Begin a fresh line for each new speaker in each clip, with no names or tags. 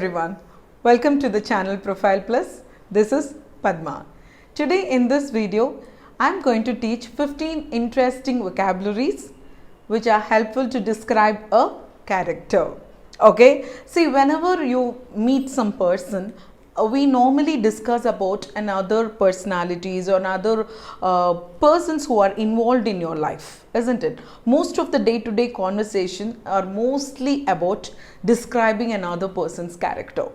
everyone, welcome to the channel Profile Plus. This is Padma. Today in this video, I am going to teach 15 interesting vocabularies which are helpful to describe a character. Okay, see, whenever you meet some person, we normally discuss about another personalities or another persons who are involved in your life, isn't it? Most of the day-to-day conversation are mostly about describing another person's character.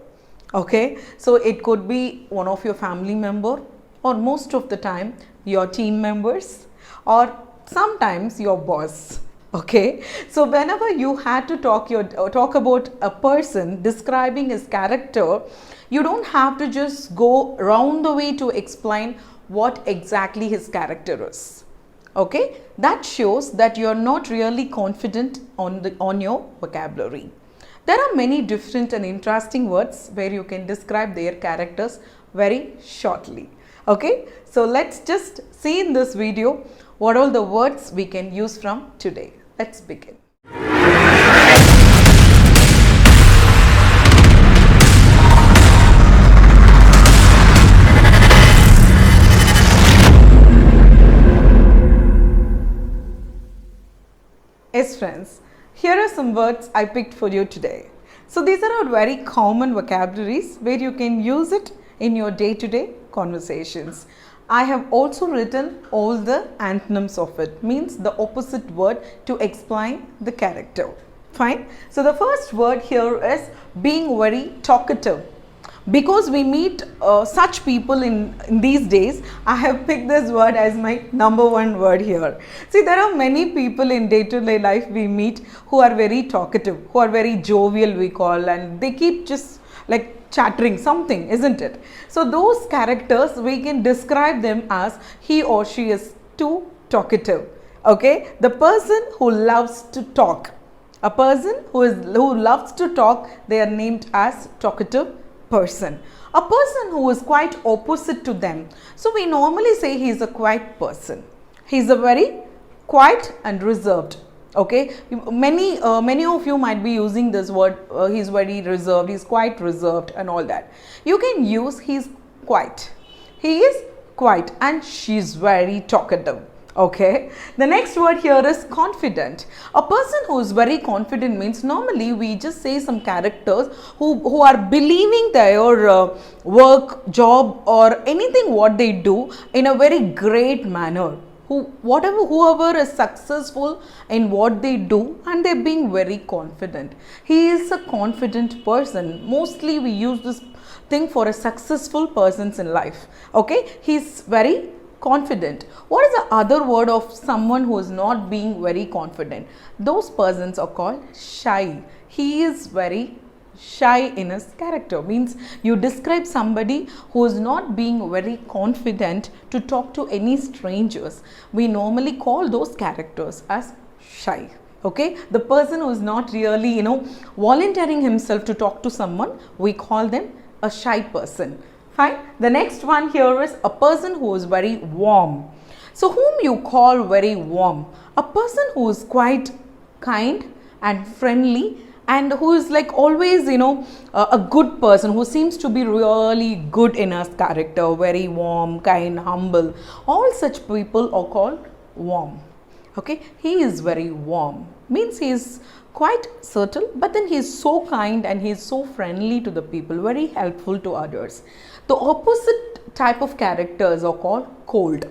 Okay, so it could be one of your family member, or most of the time your team members, or sometimes your boss. Okay, so whenever you had to talk about a person describing his character, you don't have to just go round the way to explain what exactly his character is. Okay, that shows that you are not really confident on your vocabulary. There are many different and interesting words where you can describe their characters very shortly. Okay, so let's just see in this video what all the words we can use from today. Let's begin. Yes friends, here are some words I picked for you today. So these are very common vocabularies where you can use it in your day-to-day conversations. I have also written all the antonyms of it, means the opposite word to explain the character. Fine. So the first word here is being very talkative. Because we meet such people in these days, I have picked this word as my number one word here. See, there are many people in day-to-day life we meet who are very talkative, who are very jovial we call, and they keep just like chattering something, isn't it? So those characters, we can describe them as he or she is too talkative. Okay, the person who loves to talk, a person who loves to talk, they are named as talkative person. A person who is quite opposite to them, so we normally say he is a quiet person. He is a very quiet and reserved. Okay, many of you might be using this word, he is very reserved, he is quite reserved and all that. You can use he is quiet, he is quiet, and she is very talkative. Okay, the next word here is confident. A person who is very confident means normally we just say some characters who are believing their work, job, or anything what they do in a very great manner. Whoever is successful in what they do, and they're being very confident. He is a confident person. Mostly we use this thing for a successful persons in life. Okay, he's very confident. What is the other word of someone who is not being very confident? Those persons are called shy. He is very shy in his character, means you describe somebody who is not being very confident to talk to any strangers. We normally call those characters as shy. Okay, the person who is not really volunteering himself to talk to someone, we call them a shy person. Fine. The next one here is a person who is very warm. So whom you call very warm? A person who is quite kind and friendly, and who is like always a good person, who seems to be really good in his character, very warm, kind, humble. All such people are called warm. Okay, he is very warm, means he is quite subtle, but then he is so kind and he is so friendly to the people, very helpful to others. The opposite type of characters are called cold.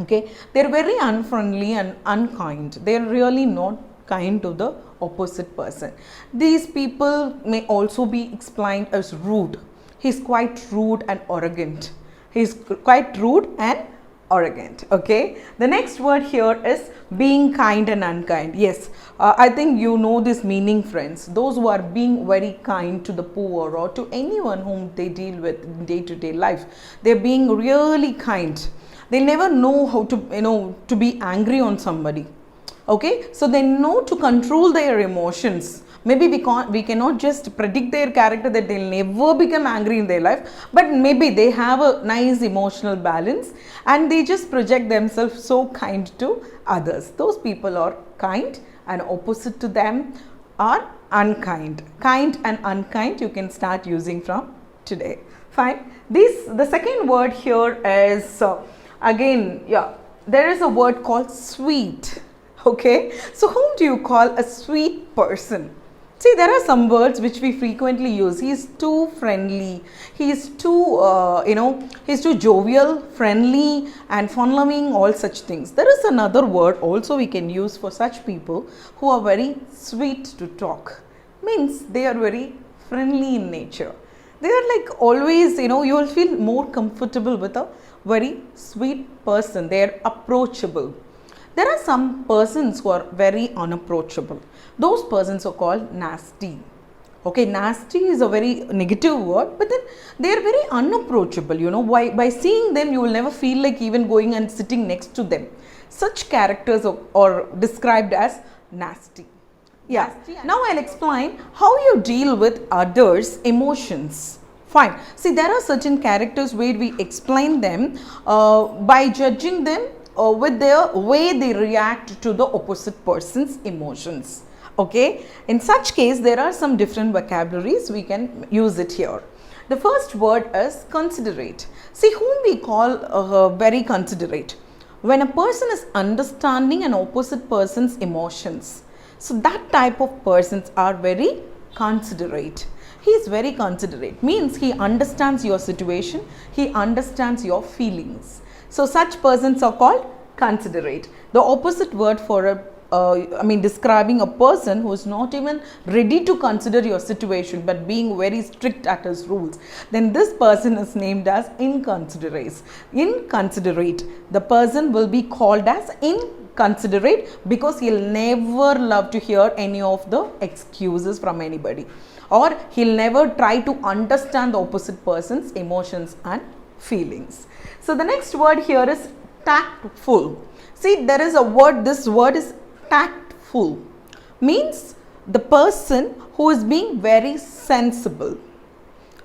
Okay, they are very unfriendly and unkind. They are really not kind to the opposite person. These people may also be explained as rude. He is quite rude and arrogant. He is quite rude and arrogant. Okay, the next word here is being kind and unkind. Yes, I think you know this meaning, friends. Those who are being very kind to the poor or to anyone whom they deal with in day-to-day life, they're being really kind. They never know how to be angry on somebody. Okay, so they know to control their emotions. Maybe we cannot just predict their character that they'll never become angry in their life, but maybe they have a nice emotional balance and they just project themselves so kind to others. Those people are kind, and opposite to them are unkind. Kind and unkind you can start using from today. Fine. The second word here is again, yeah, there is a word called sweet. Okay. So whom do you call a sweet person? See, there are some words which we frequently use. He is too friendly. He is too, he is too jovial, friendly and fun-loving, all such things. There is another word also we can use for such people who are very sweet to talk. Means they are very friendly in nature. They are like always, you will feel more comfortable with a very sweet person. They are approachable. There are some persons who are very unapproachable. Those persons are called nasty. Okay, nasty is a very negative word, but then they are very unapproachable. By seeing them, you will never feel like even going and sitting next to them. Such characters are described as nasty. Yeah. Now I'll explain how you deal with others' emotions. Fine. See, there are certain characters where we explain them by judging them with their way they react to the opposite person's emotions. Okay. In such case, there are some different vocabularies we can use it here. The first word is considerate. See, whom we call very considerate. When a person is understanding an opposite person's emotions. So that type of persons are very considerate. He is very considerate. Means he understands your situation. He understands your feelings. So such persons are called considerate. The opposite word for describing a person who is not even ready to consider your situation but being very strict at his rules, then this person is named as inconsiderate. Inconsiderate. The person will be called as inconsiderate because he'll never love to hear any of the excuses from anybody, or he'll never try to understand the opposite person's emotions and feelings. So the next word here is tactful. See, there is a word, this word is tactful. Means the person who is being very sensible.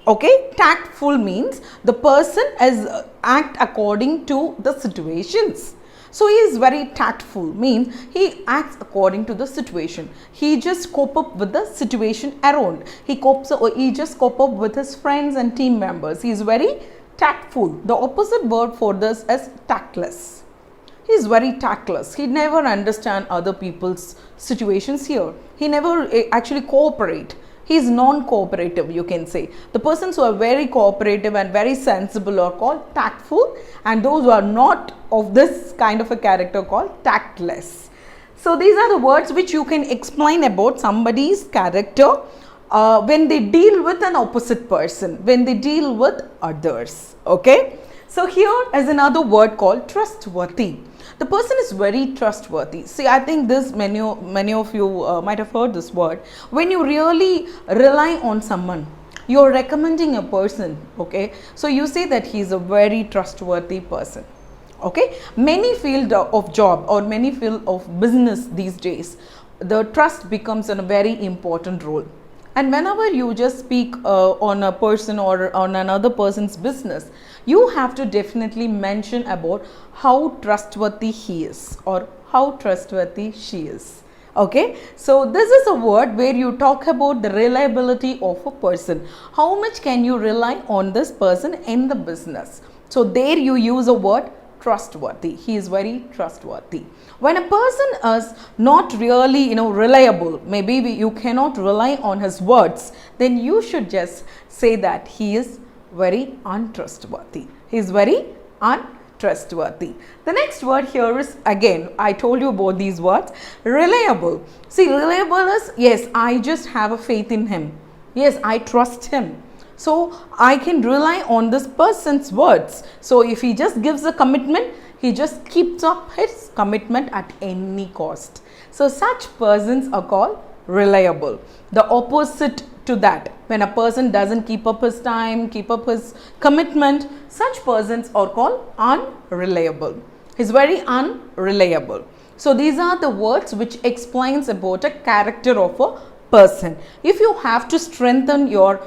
Okay, tactful means the person is act according to the situations. So he is very tactful, means he acts according to the situation. He just cope up with the situation around. He just cope up with his friends and team members. He is very tactful. The opposite word for this is tactless. He is very tactless. He never understands other people's situations here. He never actually cooperate. He is non-cooperative, you can say. The persons who are very cooperative and very sensible are called tactful, and those who are not of this kind of a character called tactless. So these are the words which you can explain about somebody's character when they deal with an opposite person, when they deal with others. Okay. So here is another word called trustworthy. The person is very trustworthy. See, I think this many of you might have heard this word. When you really rely on someone, you are recommending a person. Okay. So you say that he is a very trustworthy person. Okay. Many field of job or many field of business these days, the trust becomes a very important role. And whenever you just speak on a person or on another person's business, you have to definitely mention about how trustworthy he is or how trustworthy she is. Okay, so this is a word where you talk about the reliability of a person. How much can you rely on this person in the business? So there you use a word trustworthy. He is very trustworthy. When a person is not really reliable, maybe you cannot rely on his words, then you should just say that he is very untrustworthy. He is very untrustworthy. The next word here is, again, I told you about these words, reliable. See, reliable is, yes, I just have a faith in him. Yes, I trust him. So I can rely on this person's words. So if he just gives a commitment, he just keeps up his commitment at any cost. So such persons are called reliable. The opposite to that, when a person doesn't keep up his time, keep up his commitment, such persons are called unreliable. He's very unreliable. So these are the words which explains about a character of a person. If you have to strengthen your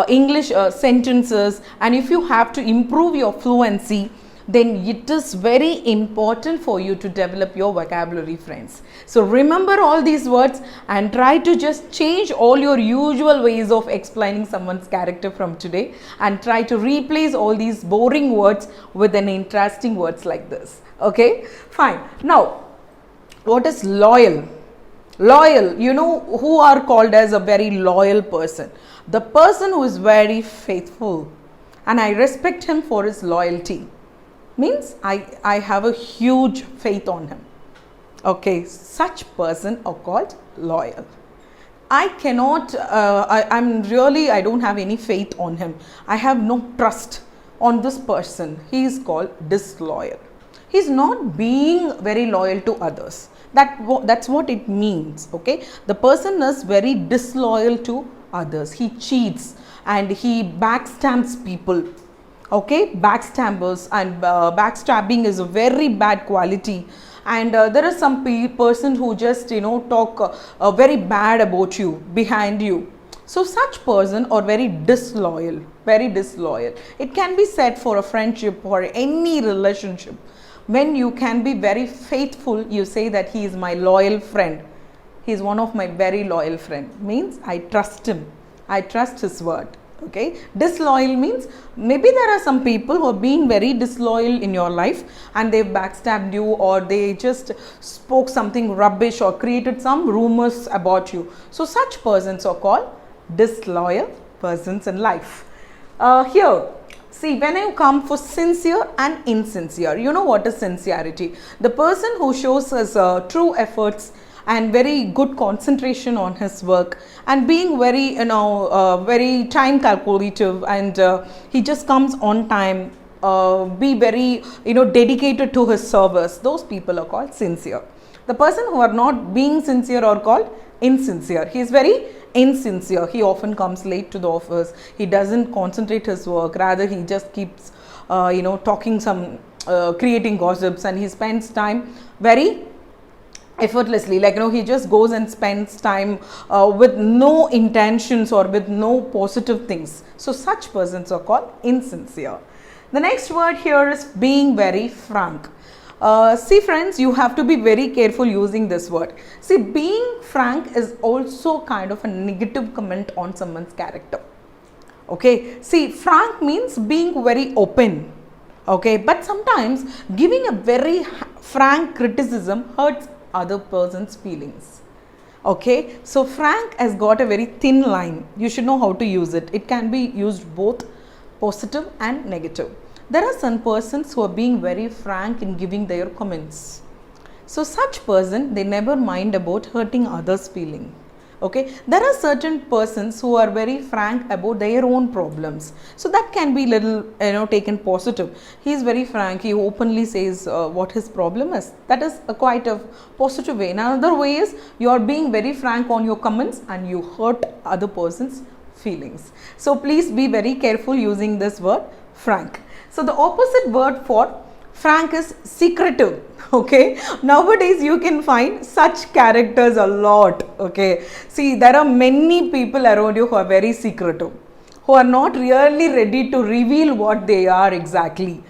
English sentences and if you have to improve your fluency, then it is very important for you to develop your vocabulary, friends. So remember all these words and try to just change all your usual ways of explaining someone's character from today, and try to replace all these boring words with an interesting words like this. Okay, fine. Now, what is loyal? Loyal, you know who are called as a very loyal person? The person who is very faithful, and I respect him for his loyalty. Means I have a huge faith on him. Okay, such person are called loyal. I cannot, I don't have any faith on him. I have no trust on this person. He is called disloyal. He is not being very loyal to others. That's what it means. Okay, the person is very disloyal to others. He cheats and he backstabs people. Okay, backstabbers and backstabbing is a very bad quality. And there is some person who just talk very bad about you, behind you. So such person are very disloyal, very disloyal. It can be said for a friendship or any relationship. When you can be very faithful, you say that he is my loyal friend. He is one of my very loyal friend. Means I trust him. I trust his word. Okay. Disloyal means maybe there are some people who are being very disloyal in your life and they've backstabbed you, or they just spoke something rubbish or created some rumors about you. So such persons are called disloyal persons in life. Here, see, when you come for sincere and insincere, you know what is sincerity? The person who shows his true efforts and very good concentration on his work, and being very very time calculative, and he just comes on time, be very dedicated to his service. Those people are called sincere. The person who are not being sincere are called insincere. He is very insincere. He often comes late to the office. He doesn't concentrate his work. Rather, he just keeps talking some creating gossips, and he spends time very effortlessly, like he just goes and spends time with no intentions or with no positive things. So such persons are called insincere. The next word here is being very frank. See friends, you have to be very careful using this word. See, being frank is also kind of a negative comment on someone's character. Okay, see, frank means being very open. Okay, but sometimes giving a very frank criticism hurts other person's feelings. Okay, so frank has got a very thin line. You should know how to use it. It can be used both positive and negative. There are some persons who are being very frank in giving their comments. So such person, they never mind about hurting others' feeling. Okay, there are certain persons who are very frank about their own problems. So that can be little taken positive. He is very frank. He openly says what his problem is. That is quite a positive way. Another way is you are being very frank on your comments and you hurt other person's feelings. So please be very careful using this word frank. So the opposite word for frank is secretive. Okay, nowadays you can find such characters a lot. Okay, see, there are many people around you who are very secretive, who are not really ready to reveal what they are exactly.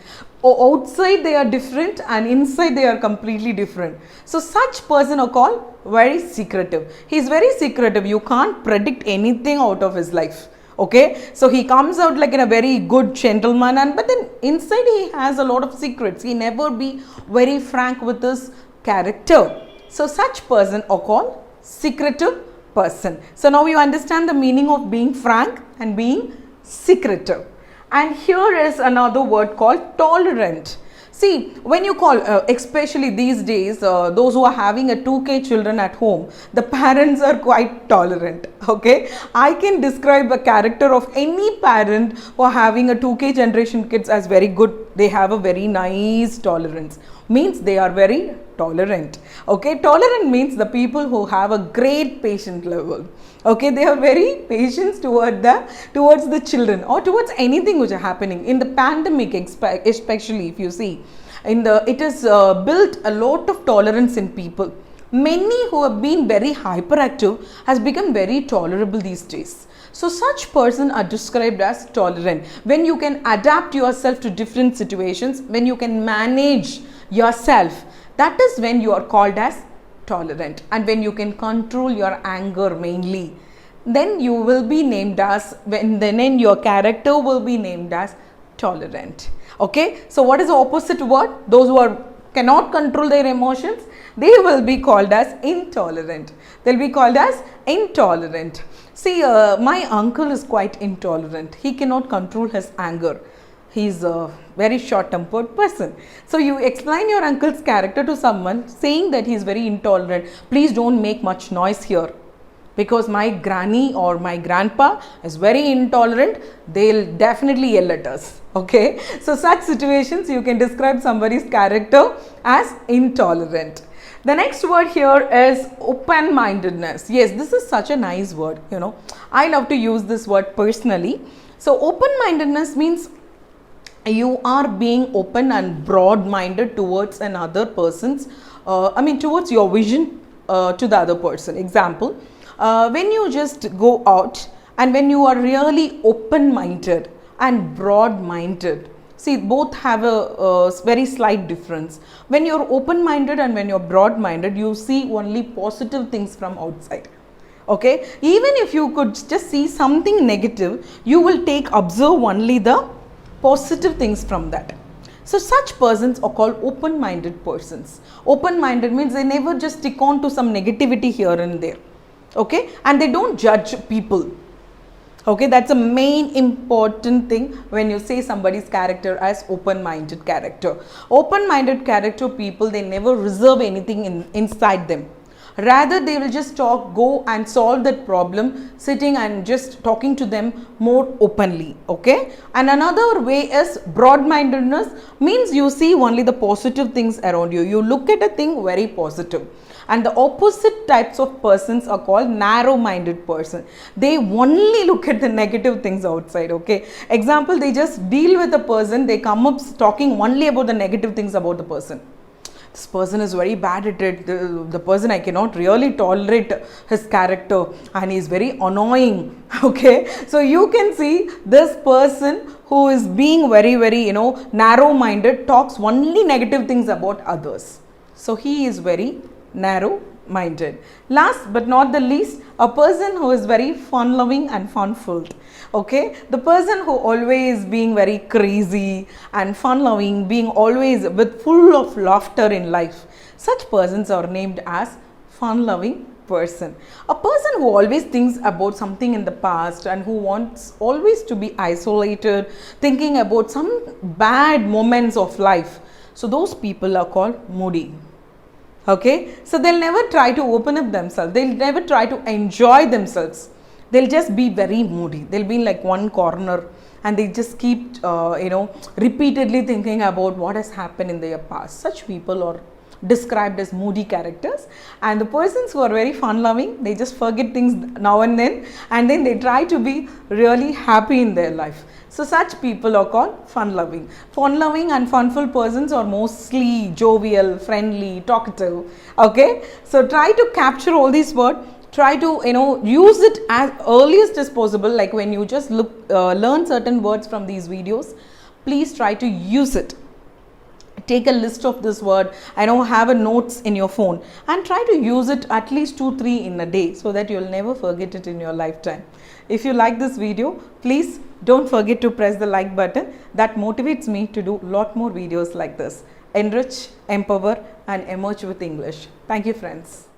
Outside they are different and inside they are completely different. So such person are called very secretive. He is very secretive. You can't predict anything out of his life. Okay, so he comes out like in a very good gentleman, but then inside he has a lot of secrets. He never be very frank with his character. So such person are called secretive person. So now you understand the meaning of being frank and being secretive. And here is another word called tolerant. See, when you call, especially these days, those who are having a 2K children at home, the parents are quite tolerant. Okay, I can describe a character of any parent who are having a 2K generation kids as very good. They have a very nice tolerance. Means they are very tolerant. Okay, tolerant means the people who have a great patient level. Okay, they are very patient towards the children or towards anything which are happening in the pandemic, especially if you see it is built a lot of tolerance in people. Many who have been very hyperactive has become very tolerable these days. So such person are described as tolerant. When you can adapt yourself to different situations, when you can manage yourself, that is when you are called as tolerant. And when you can control your anger mainly, then you will be named as, then your character will be named as tolerant. Okay, so what is the opposite word? Those who cannot control their emotions, they will be called as intolerant. They'll be called as intolerant. See, my uncle is quite intolerant. He cannot control his anger. He is a very short-tempered person. So you explain your uncle's character to someone saying that he is very intolerant. Please don't make much noise here, because my granny or my grandpa is very intolerant. They'll definitely yell at us. Okay, so such situations you can describe somebody's character as intolerant. The next word here is open-mindedness. Yes, this is such a nice word, you know. I love to use this word personally. So open-mindedness means you are being open and broad-minded towards another person's, towards your vision to the other person. Example, when you just go out and when you are really open-minded and broad-minded, see, both have a very slight difference. When you're open-minded and when you're broad-minded, you see only positive things from outside. Okay, even if you could just see something negative, you will observe only the positive things from that. So such persons are called open-minded persons. Open-minded means they never just stick on to some negativity here and there. Okay, and they don't judge people. Okay, that's a main important thing when you say somebody's character as open-minded character. Open-minded character people, they never reserve anything inside them. Rather, they will just go and solve that problem sitting and just talking to them more openly. Okay, and another way is broad-mindedness means you see only the positive things around you. You look at a thing very positive. And the opposite types of persons are called narrow-minded person. They only look at the negative things outside. Okay, example, they just deal with a person, they come up talking only about the negative things about the person. This person is very bad at it. The person, I cannot really tolerate his character and he is very annoying. Okay, so you can see this person who is being very, very, narrow-minded, talks only negative things about others. So he is very narrow-minded. Last but not the least, a person who is very fun-loving and fun-filled. Okay, the person who always being very crazy and fun-loving, being always with full of laughter in life. Such persons are named as fun-loving person. A person who always thinks about something in the past and who wants always to be isolated, thinking about some bad moments of life. So those people are called moody. Okay, so they'll never try to open up themselves. They'll never try to enjoy themselves. They'll just be very moody. They'll be in like one corner and they just keep, repeatedly thinking about what has happened in their past. Such people are described as moody characters. And the persons who are very fun-loving, they just forget things now and then they try to be really happy in their life. So such people are called fun-loving. Fun-loving and funful persons are mostly jovial, friendly, talkative. Okay, so try to capture all these words. Try to use it as earliest as possible. Like when you just learn certain words from these videos, please try to use it. Take a list of this word. Have a notes in your phone and try to use it at least 2-3 in a day so that you'll never forget it in your lifetime. If you like this video, please don't forget to press the like button. That motivates me to do a lot more videos like this. Enrich, empower and emerge with English. Thank you, friends.